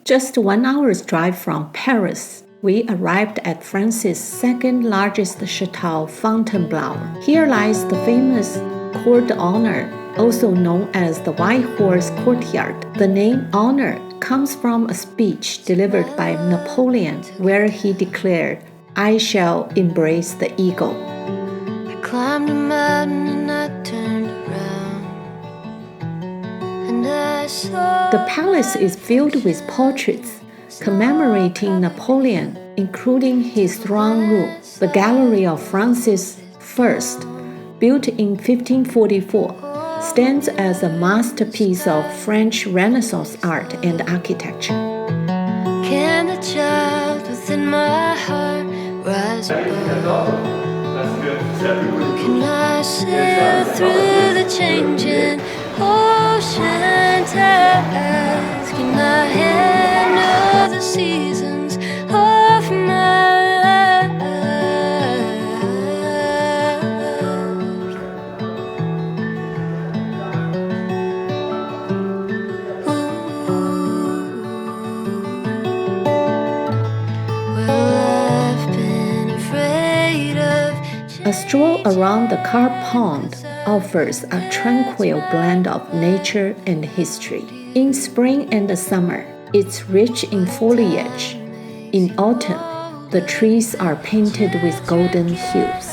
Just 1 hour's drive from Paris, we arrived at France's second largest chateau, Fontainebleau. Here lies the famous Cour d'Honneur, also known as the White Horse Courtyard. The name Honor comes from a speech delivered by Napoleon where he declared, "I shall embrace the eagle." I climbed a mountain and I turned around and I saw the palace is filled with portraits commemorating Napoleon, including his throne room. The Gallery of Francis I, built in 1544, stands as a masterpiece of French Renaissance art and architecture. Can the child within my heart rise above? Can I sail through the changing ocean tides? Can I handle the seasons of my A stroll around the carved pond offers a tranquil blend of nature and history. In spring and the summer, it's rich in foliage. In autumn, the trees are painted with golden hues.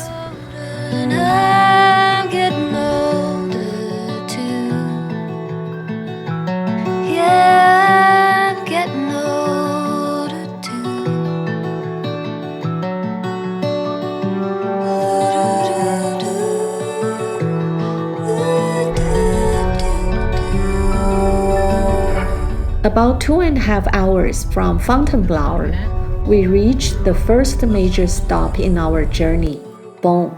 And I'm getting older too. Yeah, I'm getting older too. About 2.5 hours from Fontainebleau, we reached the first major stop in our journey, Beaune.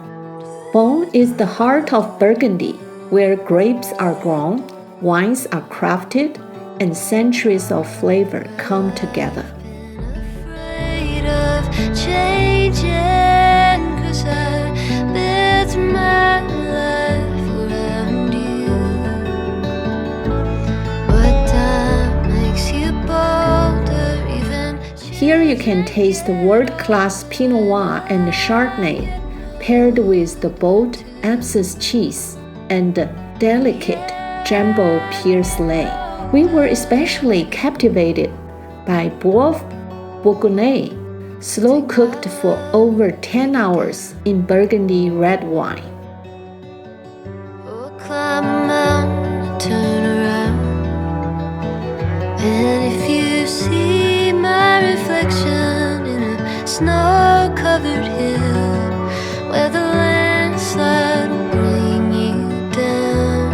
Beaune is the heart of Burgundy, where grapes are grown, wines are crafted, and centuries of flavor come together. Afraid of changing, 'cause I lived my life around you. What time makes you bolder, even Here you can taste world-class Pinot Noir and Chardonnay, paired with the bold Alsace cheese and delicate Jumbo Piercelay. We were especially captivated by Boeuf Bourguignon, slow-cooked for over 10 hours in Burgundy red wine. oh, climb a mountain, turn around, and if you see my reflection in a snow-covered hill, where the landslide will bring you down.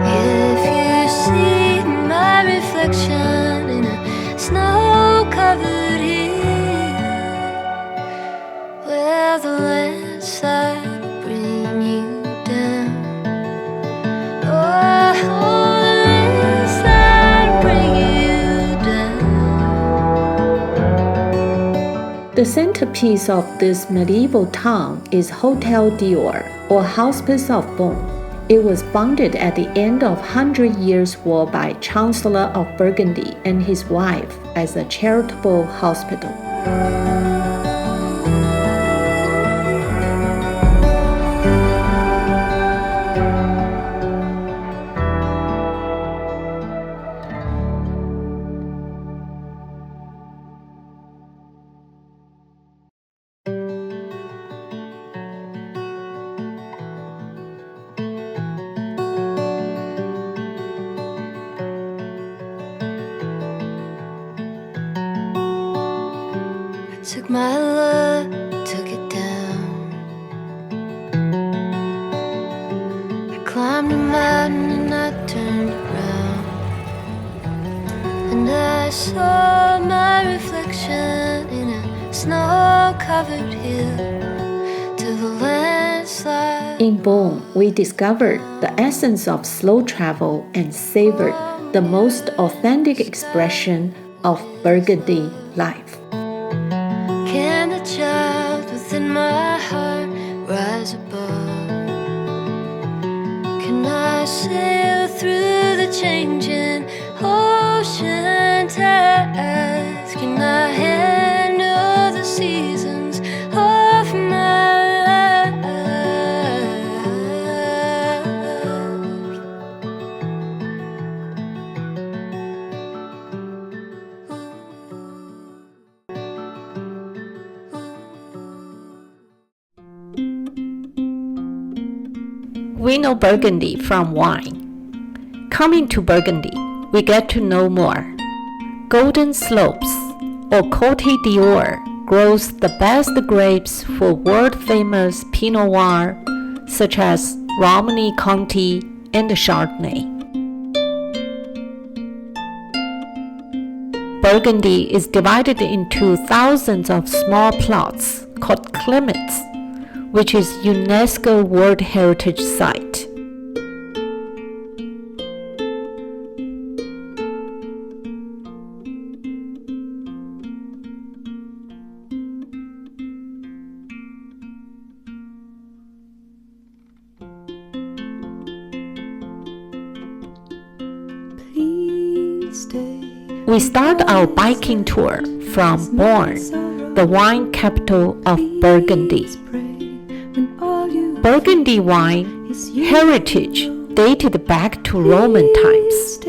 If you see my reflection in a snow-covered hill, where the landslide will bring you down. Oh, the landslide will bring you down. The centerpiece of this medieval town is Hotel Dior, or Hospice of Beaune. It was founded at the end of 100 Years' War by Chancellor of Burgundy and his wife as a charitable hospital. Took my luck, took it down. I climbed a mountain and I turned around, and I saw my reflection in a snow-covered hill till the landslide. In Beaune, we discovered the essence of slow travel and savored the most authentic expression of Burgundy life. Can the child within my heart rise above? Can I sail through the changing ocean task. Can I handle the seasons of my life? We know Burgundy from wine. Coming to Burgundy, we get to know more. Golden Slopes, or Côte d'Or, grows the best grapes for world-famous Pinot Noir, such as Romney County and Chardonnay. Burgundy is divided into thousands of small plots called climats, which is UNESCO World Heritage Site. We start our biking tour from Beaune, the wine capital of Burgundy. Burgundy wine heritage dated back to Roman times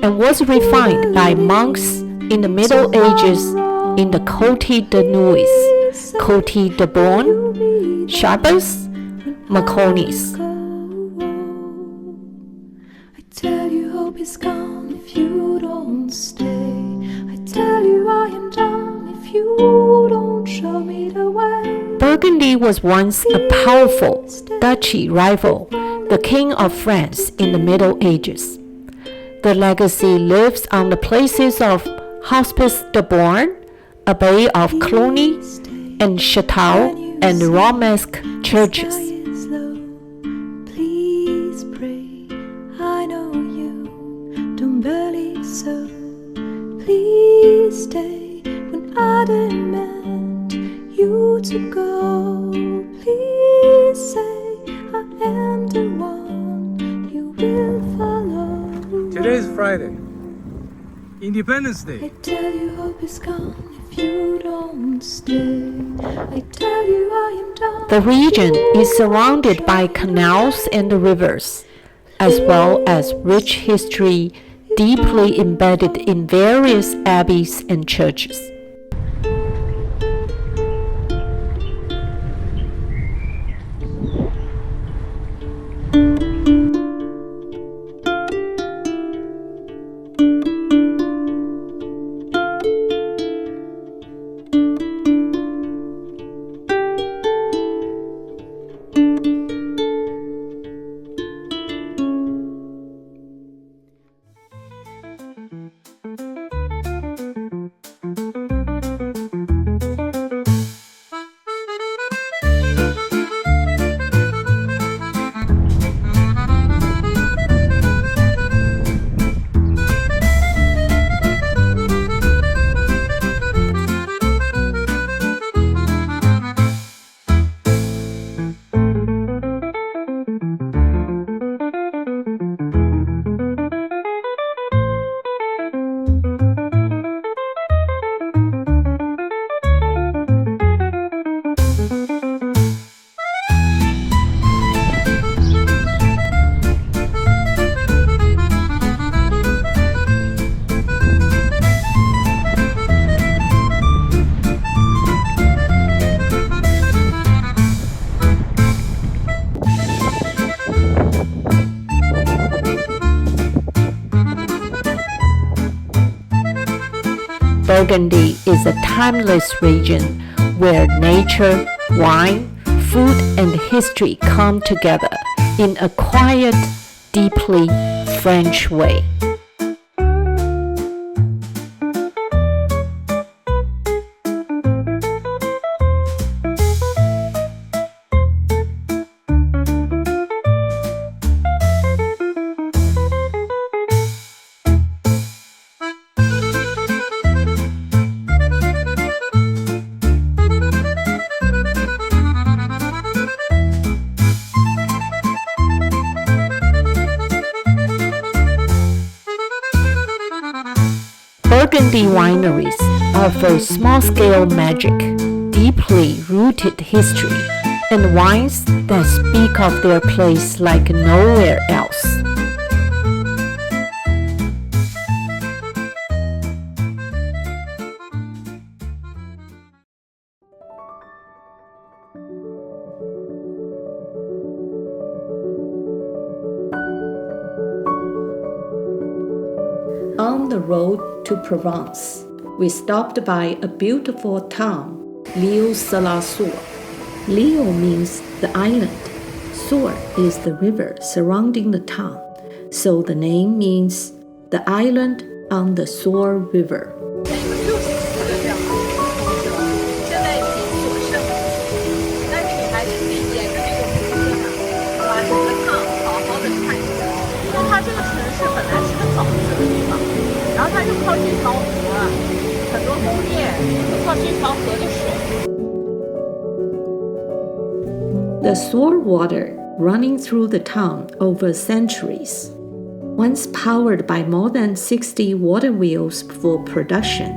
and was refined by monks in the Middle Ages in the Côte de Nuits, Côte de Beaune, Chablis, Mâconnais. I tell you hope is gone if you don't stay. I tell you I am done if you don't show me the way. Burgundy was once a powerful duchy rival, the King of France in the Middle Ages. The legacy lives on the places of Hospice de Beaune, Abbey of Cluny, and Chateau and Romanesque churches. Please pray, I know you don't believe so. Please stay when I demand you to go. Please say I am the one you will follow. Today is Friday, Independence Day. I tell you hope is gone if you don't stay. I tell you I am done. The region is surrounded by canals and rivers, as well as rich history deeply embedded in various abbeys and churches. Burgundy is a timeless region where nature, wine, food, and history come together in a quiet, deeply French way. Burgundy wineries offer small-scale magic, deeply rooted history, and wines that speak of their place like nowhere else. On the road to Provence, we stopped by a beautiful town, Lille-sur-la-Sour. Lille means the island. Sour is the river surrounding the town, so the name means the island on the Sour River. The Sour water running through the town over centuries, once powered by more than 60 water wheels for production.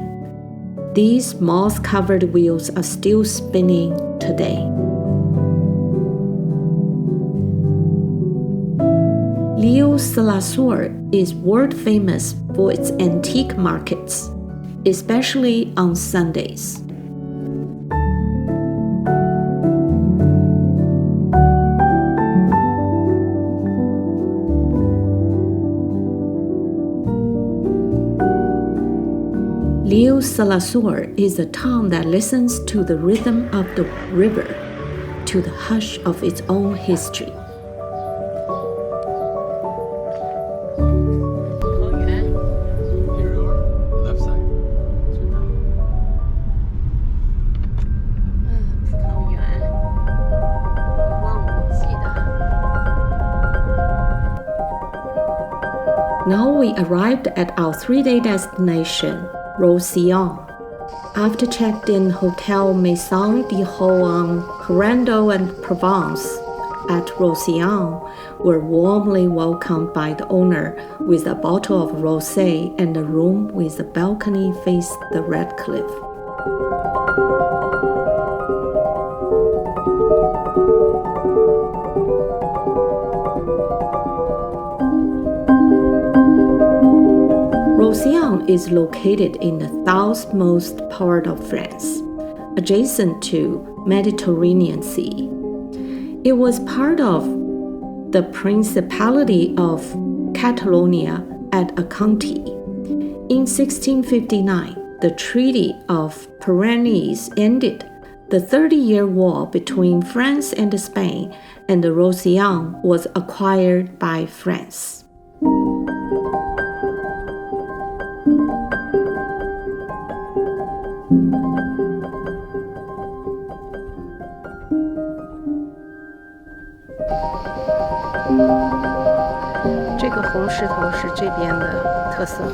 These moss-covered wheels are still spinning today. Lille-sur-la-Sour is world famous for its antique markets, especially on Sundays. Lille-sur-la-Sour is a town that listens to the rhythm of the river, to the hush of its own history. Now we arrived at our 3-day destination, Roussillon. After checked-in Hotel Maison de Rouen, Corando and Provence at Roussillon, were warmly welcomed by the owner with a bottle of rosé and a room with a balcony facing the Red Cliff. Roussillon is located in the southmost part of France, adjacent to Mediterranean Sea. It was part of the Principality of Catalonia at a county. In 1659, the Treaty of Pyrenees ended the 30-year war between France and Spain, and Roussillon was acquired by France.这个红石头是这边的特色，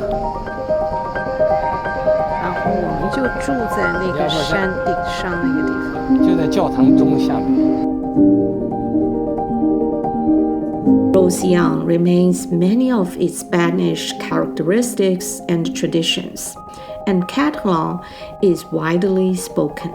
然后我们就住在那个山顶上那个地方，就在教堂钟下面。Roussillon remains many of its Spanish characteristics and traditions, and Catalan is widely spoken.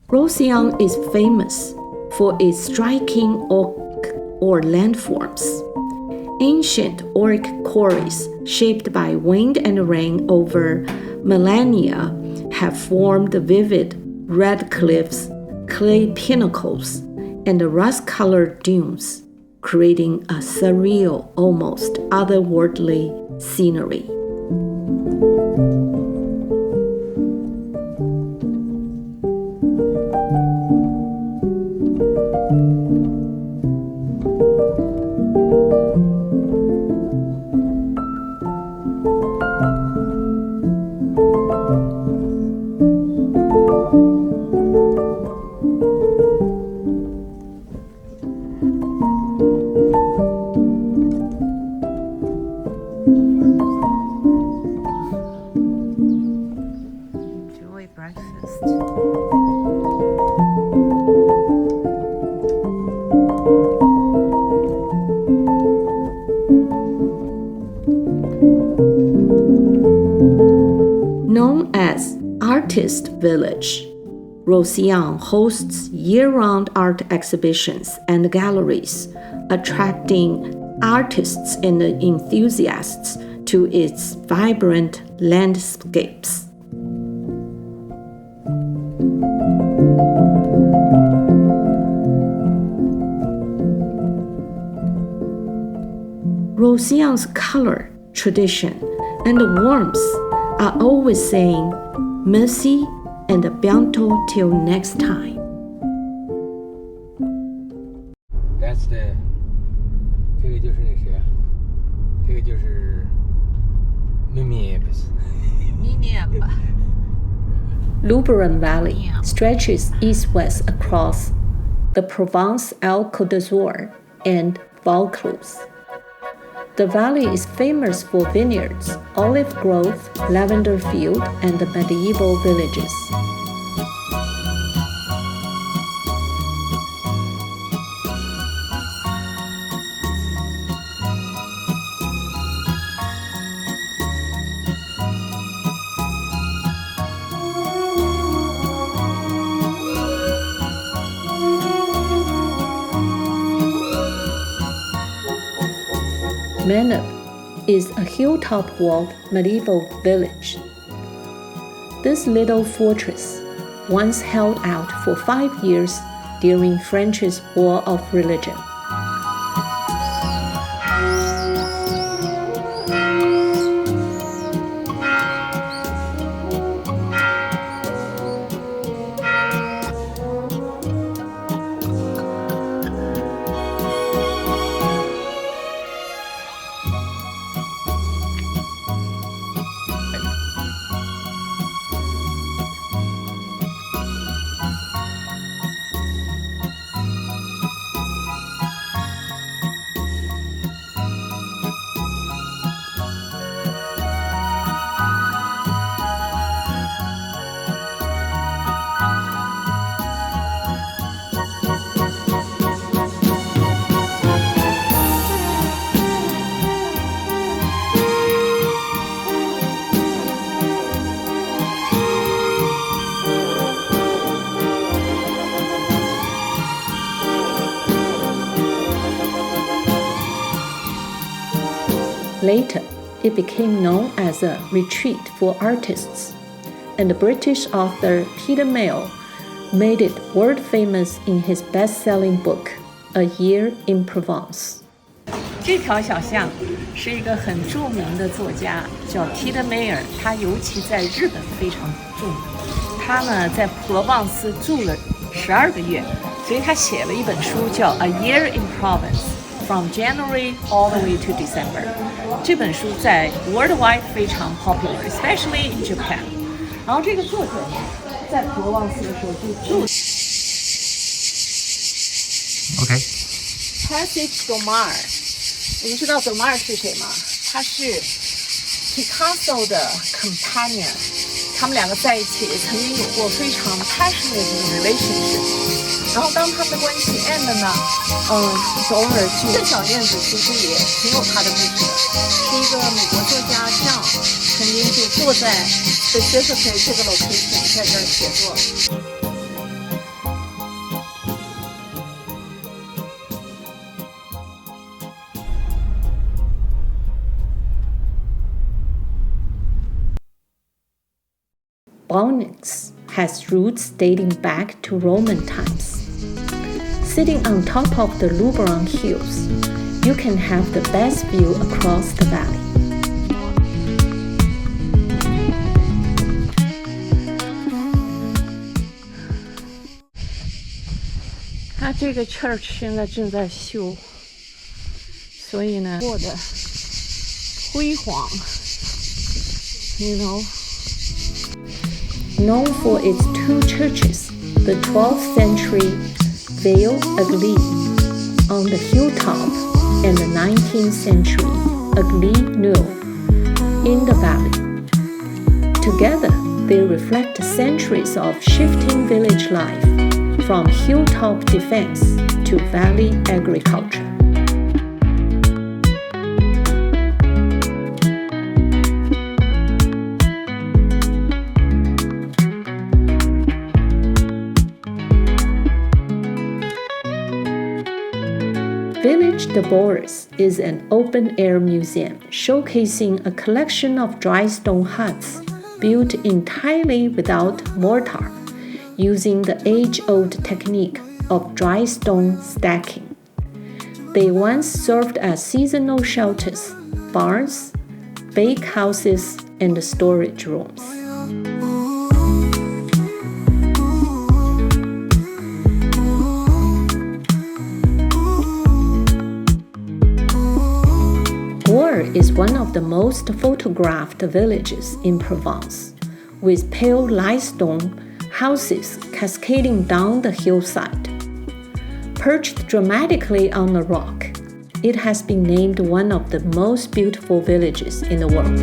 Roussillon is famous for its striking oak or landforms. Ancient oak quarries shaped by wind and rain over millennia have formed vivid red cliffs, clay pinnacles, and rust-colored dunes, creating a surreal, almost otherworldly scenery. Known as Artist Village, Roussillon hosts year-round art exhibitions and galleries, attracting artists and enthusiasts to its vibrant landscapes. Roussillon's color, tradition, and warmth are always saying merci and bientôt till next time. That's the 这个就是那谁啊？这个就是 Mimiebs。Luberon Valley stretches east-west across the Provence Côte d'Azur and Vaucluse. The valley is famous for vineyards, olive grove, lavender field, and medieval villages. Menab is a hilltop-walled medieval village. This little fortress once held out for 5 years during France's War of Religion. Later, it became known as a retreat for artists, and the British author Peter Mayle made it world famous in his best-selling book, A Year in Provence. 这条小巷是一个很著名的作家，叫 Peter Mayle， 他尤其在日本非常著名。他呢在普罗旺斯住了12个月，所以他写了一本书叫 A Year in Provence。From January all the way to December， 这本书在 worldwide 非常 popular，especially in Japan。然后这个作者在普罗旺斯的时候就住。OK。Passage Domar， 你们知道 Domar 是谁吗？他是 Picasso 的 companion， 他们两个在一起曾经有过非常 passionate 的 relationship。然后当他们的关系 end 了呢，偶尔去这小院子其实也挺有他的故事的，是一个美国作家John曾经就坐在 specifically 这个 location 在这儿写作。Provence has roots dating back to Roman times. Sitting on top of the Luberon Hills, you can have the best view across the valley. 它这个 church 现在正在修，所以呢，过得辉煌 ，you know. Known for its two churches, the 12th century Ville Église on the hilltop and the 19th century Église Neuve in the valley. Together, They reflect centuries of shifting village life, from hilltop defense to valley agriculture. Village de Boris is an open-air museum showcasing a collection of dry stone huts built entirely without mortar, using the age-old technique of dry stone stacking. They once served as seasonal shelters, barns, bakehouses, and storage rooms. Is one of the most photographed villages in Provence, with pale limestone houses cascading down the hillside. Perched dramatically on a rock, it has been named one of the most beautiful villages in the world.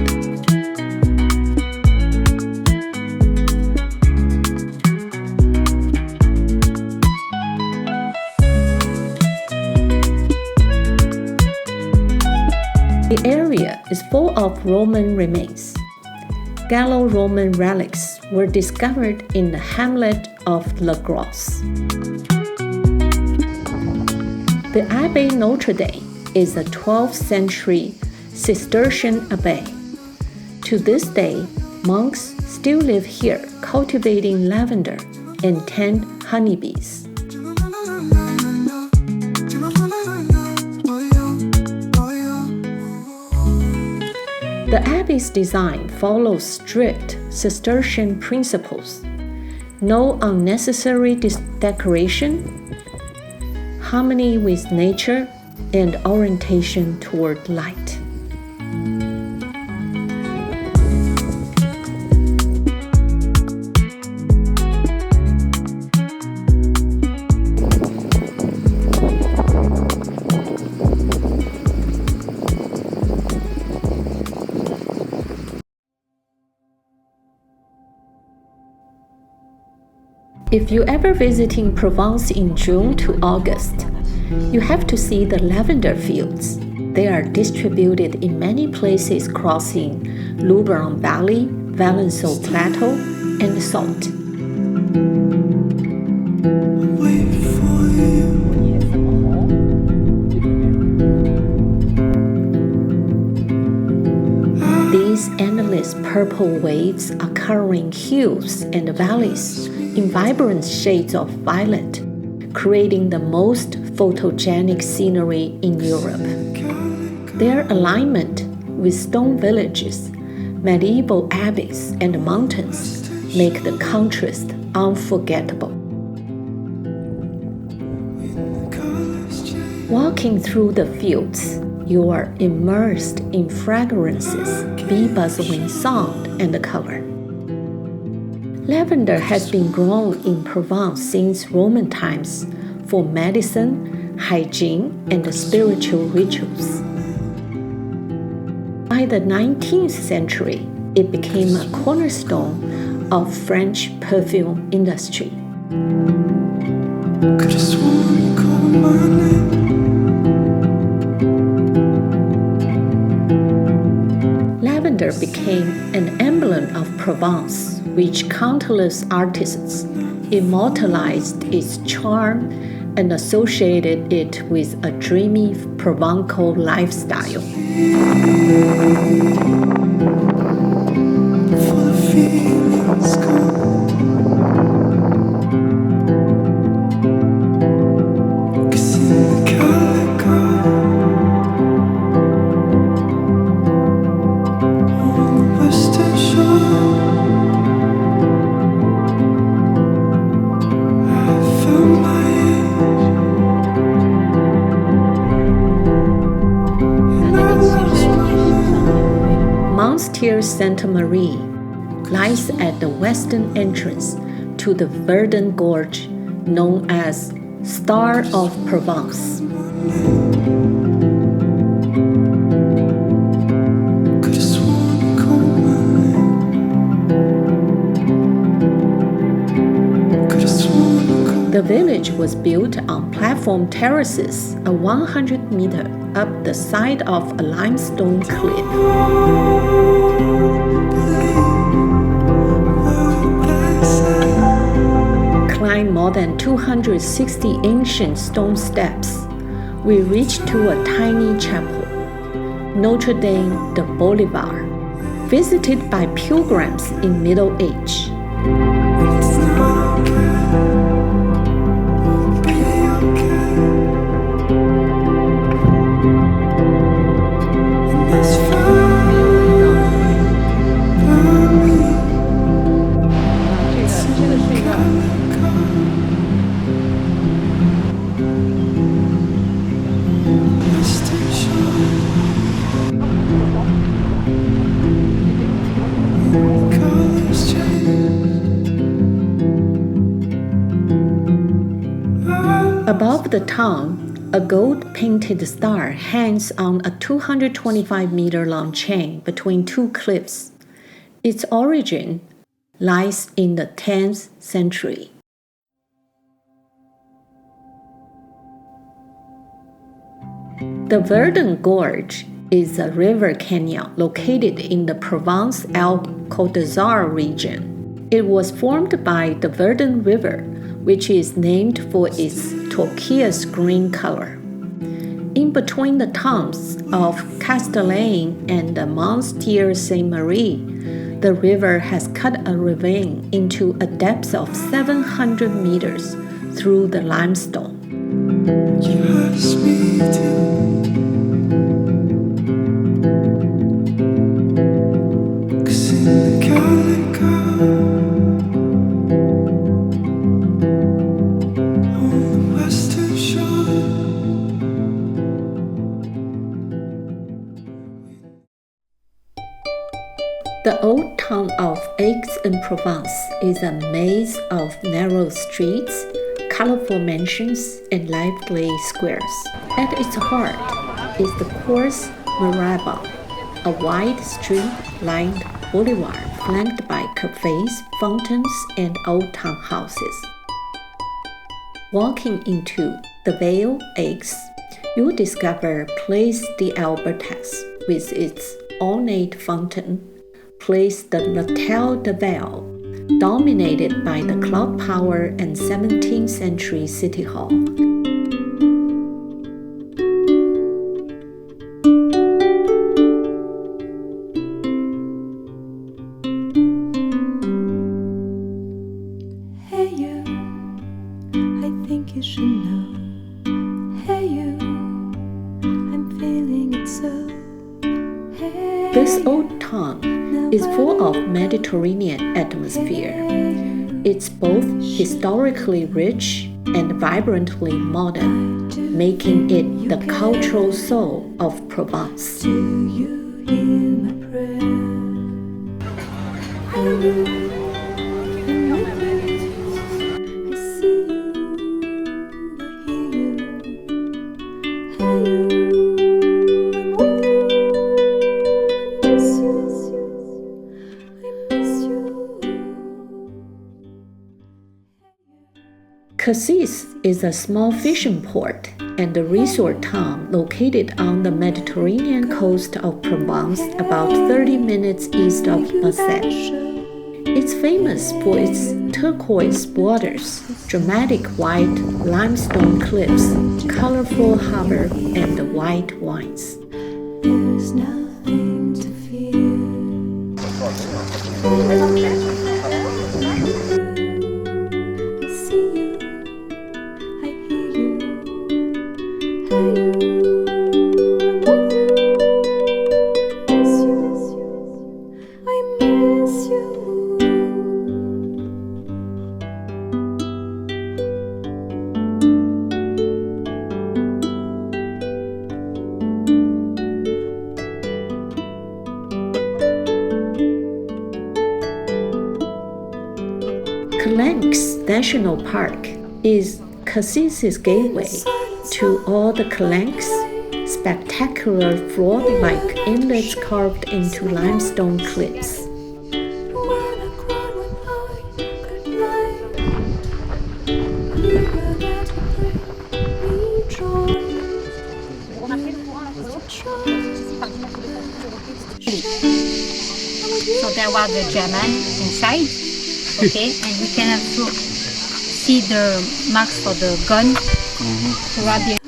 The area is full of Roman remains. Gallo-Roman relics were discovered in the hamlet of La Grosse. The Abbey Notre Dame is a 12th century Cistercian abbey. To this day, monks still live here cultivating lavender and tend honeybees. The abbey's design follows strict Cistercian principles: no unnecessary decoration, harmony with nature, and orientation toward light. If you're ever visiting Provence in June to August, you have to see the lavender fields. They are distributed in many places crossing Luberon Valley, Valençon Plateau, and the Sault. These endless purple waves are covering hills and valleys in vibrant shades of violet, creating the most photogenic scenery in Europe. Their alignment with stone villages, medieval abbeys, and mountains make the contrast unforgettable. Walking through the fields, you are immersed in fragrances, bee-buzzing sound, and color. Lavender has been grown in Provence since Roman times for medicine, hygiene, and spiritual rituals. By the 19th century, it became a cornerstone of French perfume industry. Lavender became an emblem of Provence, which countless artists immortalized its charm and associated it with a dreamy Provençal lifestyle. Santa Marie lies at the western entrance to the Verdun Gorge, known as Star of Provence. The village was built on platform terraces, 100 meters up the side of a limestone cliff. Climb more than 260 ancient stone steps, we reached to a tiny chapel, Notre Dame de Bolivar, visited by pilgrims in Middle Age. Above the town, a gold-painted star hangs on a 225-meter-long chain between two cliffs. Its origin lies in the 10th century. The Verdun Gorge is a river canyon located in the Provence Area region. It was formed by the Verdun River, which is named for its turquoise green color. In between the towns of Castellane and the Monstier Saint-Marie, the river has cut a ravine into a depth of 700 meters through the limestone. The old town of Aix-en-Provence is a maze of narrow streets, colorful mansions, and lively squares. At its heart is the Cours Mirabeau, a wide street-lined boulevard flanked by cafes, fountains, and old townhouses. Walking into the Ville Aix, you'll discover Place de Albertas with its ornate fountain, Place de l'Hôtel de Ville, dominated by the clock tower and 17th century city hall. Hey you, I think you should know. Hey you, I'm feeling it so. Hey, This old town is full of Mediterranean atmosphere. It's both historically rich and vibrantly modern, making it the cultural soul of Provence. do you hear my prayer? I see you, I hear you. Hey you, I'm with you. I miss you, I miss you. Cassis is a small fishing port and a resort town located on the Mediterranean coast of Provence, about 30 minutes east of Marseille. It's famous for its turquoise waters, dramatic white limestone cliffs, colorful harbor, and white wines. There's nothing to fear. I see you, I hear you. Hey you, I'm with you. I miss you. Calanques National Park is Cassis's gateway to all the Calanques, spectacular flood-like inlets carved into limestone cliffs. When I cried when I could lie. there was a German inside. Okay, and we can also see the marks for the gun throughout the.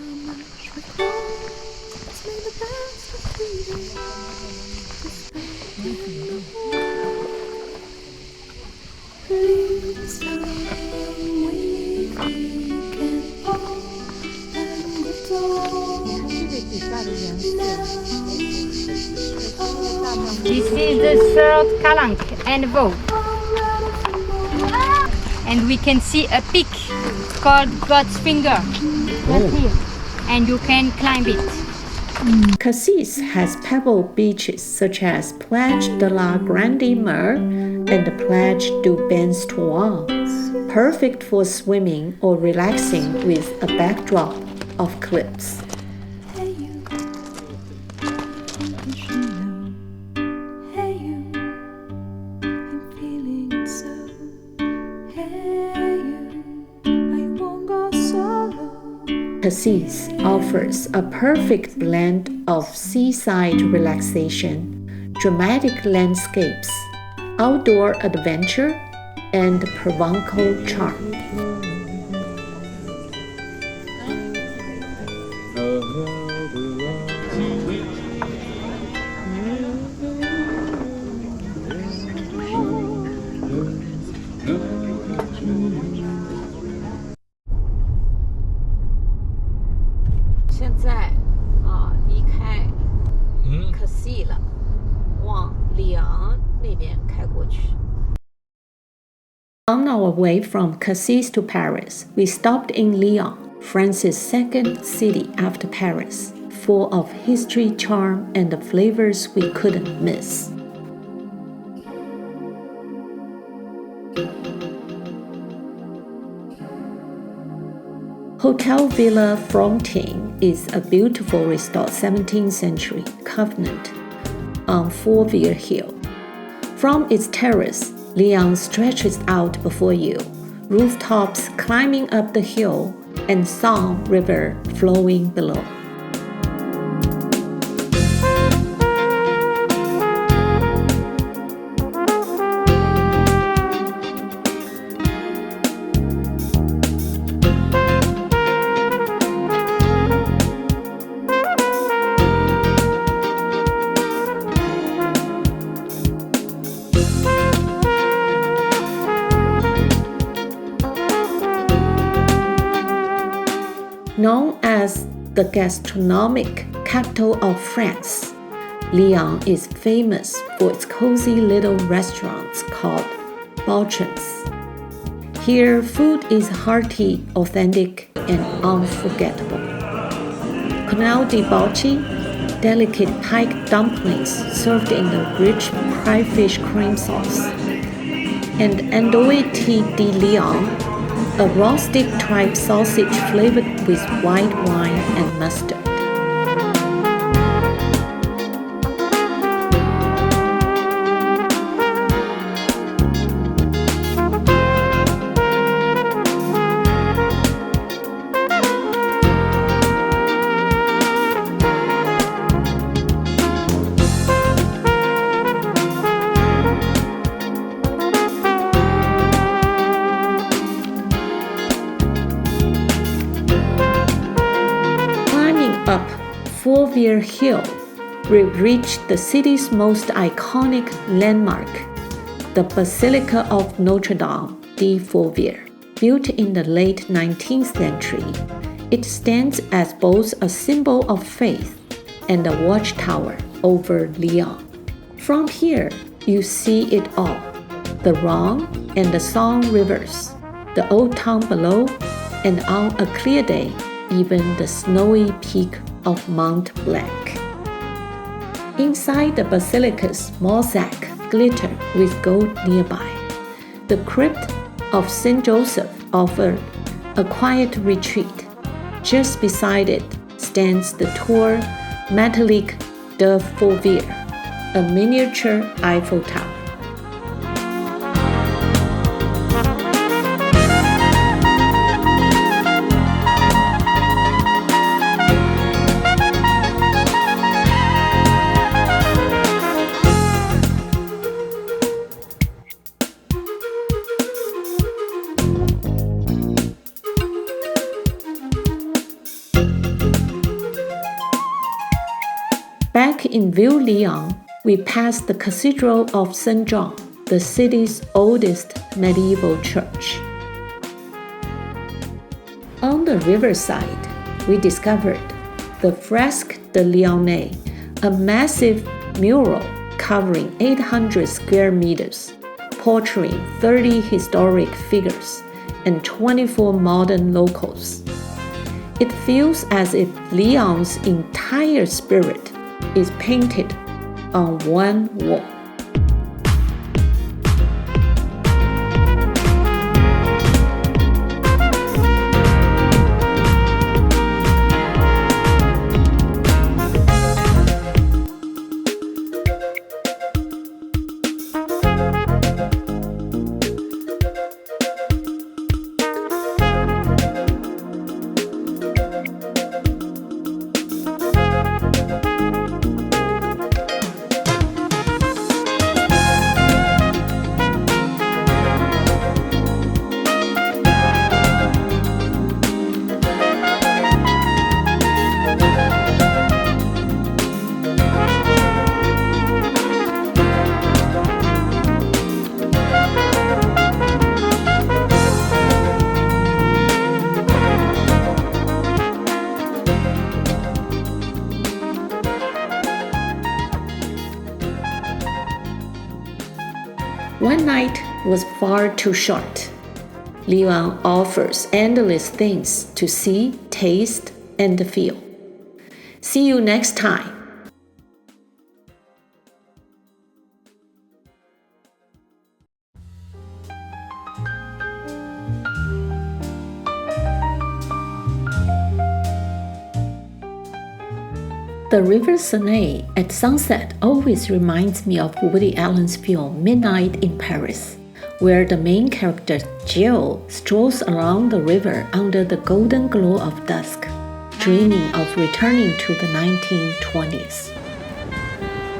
This is the third calanque and vote. And we can see a peak called God's Finger right here. And you can climb it. Cassis has pebble beaches such as Plage de la Grande Mer and Plage du Benstoir, perfect for swimming or relaxing with a backdrop of cliffs. Cassis offers a perfect blend of seaside relaxation, dramatic landscapes, outdoor adventure, and Provençal charm. On our way from Cassis to Paris, we stopped in Lyon, France's second city after Paris, full of history, charm, and the flavors we couldn't miss. Hotel Villa Frontin is a beautiful restored 17th century convent on Fourvière Hill. From its terrace, Lyon stretches out before you, rooftops climbing up the hill, and Saône River flowing below. Known as the gastronomic capital of France, Lyon is famous for its cozy little restaurants called Balchons. Here, food is hearty, authentic, and unforgettable. Canal de Balchi, delicate pike dumplings served in a rich fried fish cream sauce, and Andouille de Lyon, a rustic tripe sausage flavored with white wine and mustard. Up Fourvière Hill, we reached the city's most iconic landmark, the Basilica of Notre Dame de Fourvière. Built in the late 19th century, it stands as both a symbol of faith and a watchtower over Lyon. From here, you see it all, the Rhône and the Saône rivers, the old town below, and on a clear day, even the snowy peak of Mont Blanc. Inside the basilica's mosaic glitter with gold nearby. The crypt of St. Joseph offered a quiet retreat. Just beside it stands the Tour Métallique de Fourvière, a miniature Eiffel Tower. in Ville-Lyon, we pass the Cathedral of St. John, the city's oldest medieval church. On the riverside, we discovered the Fresque de Lyonnais, a massive mural covering 800 square meters, portraying 30 historic figures and 24 modern locals. It feels as if Lyon's entire spirit is painted on one wall. One night was far too short. Lyon offers endless things to see, taste, and feel. See you next time. The River Seine at sunset always reminds me of Woody Allen's film Midnight in Paris, where the main character Jill strolls along the river under the golden glow of dusk, dreaming of returning to the 1920s.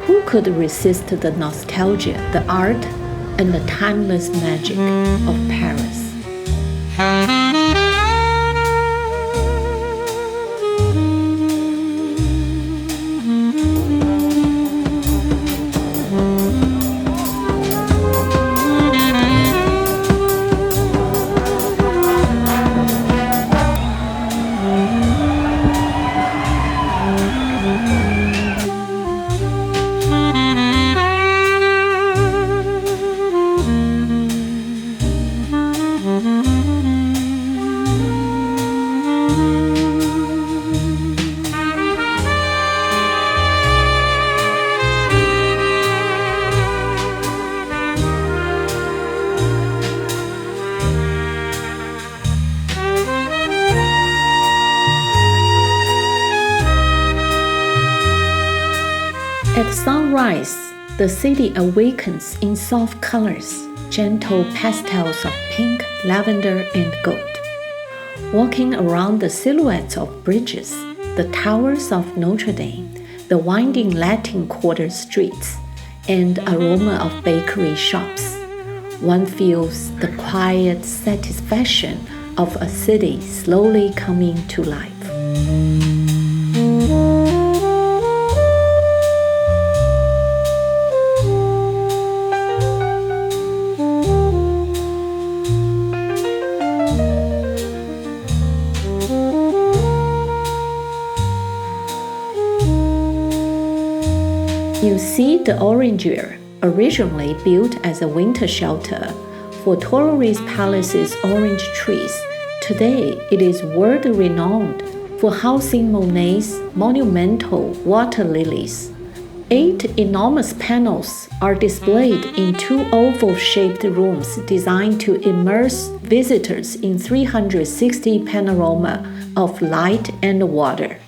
Who could resist the nostalgia, the art, and the timeless magic of Paris? At sunrise, the city awakens in soft colors, gentle pastels of pink, lavender, and gold. Walking around the silhouettes of bridges, the towers of Notre Dame, the winding Latin Quarter streets, and aroma of bakery shops, one feels the quiet satisfaction of a city slowly coming to life. You see the orangery, originally built as a winter shelter for Tuileries Palace's orange trees. Today, it is world-renowned for housing Monet's monumental water lilies. 8 enormous panels are displayed in 2 oval-shaped rooms designed to immerse visitors in 360 panorama of light and water.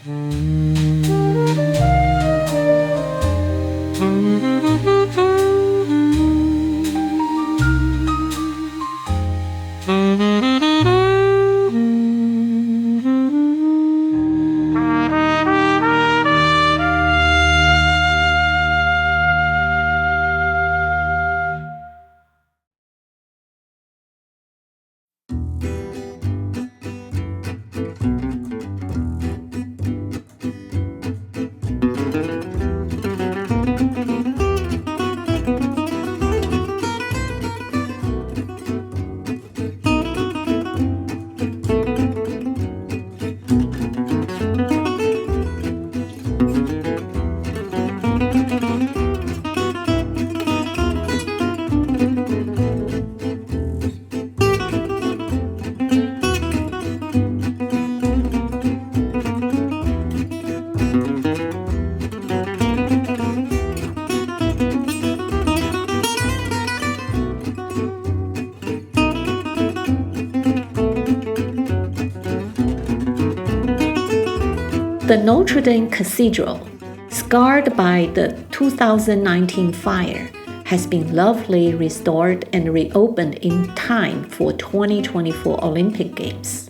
The Notre Dame Cathedral, scarred by the 2019 fire, has been lovely restored and reopened in time for 2024 Olympic Games.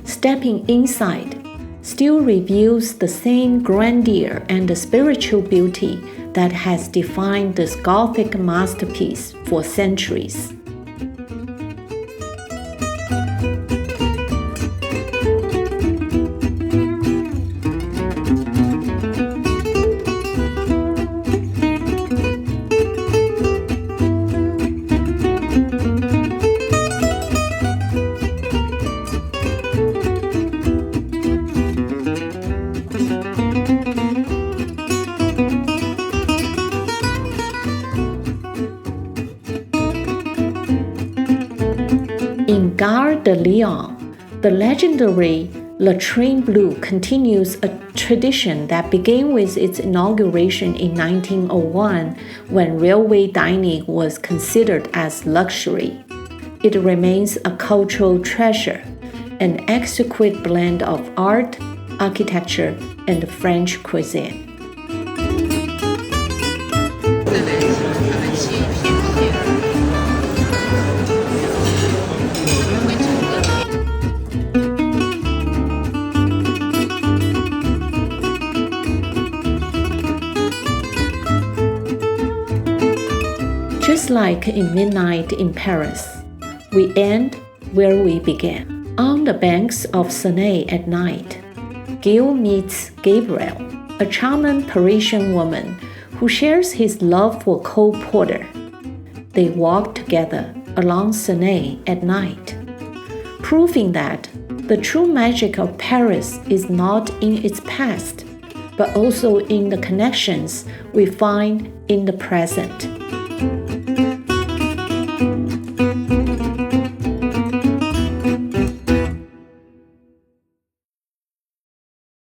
Stepping inside still reveals the same grandeur and spiritual beauty that has defined this Gothic masterpiece for centuries. In Gare de Lyon, the legendary latrine blue continues a tradition that began with its inauguration in 1901 when railway dining was considered as luxury. It remains a cultural treasure, an exquisite blend of art, architecture, and French cuisine. Just like in Midnight in Paris, we end where we began. On the banks of Seine at night, Gil meets Gabrielle, a charming Parisian woman who shares his love for Cole Porter. They walk together along Seine at night, proving that the true magic of Paris is not in its past, but also in the connections we find in the present.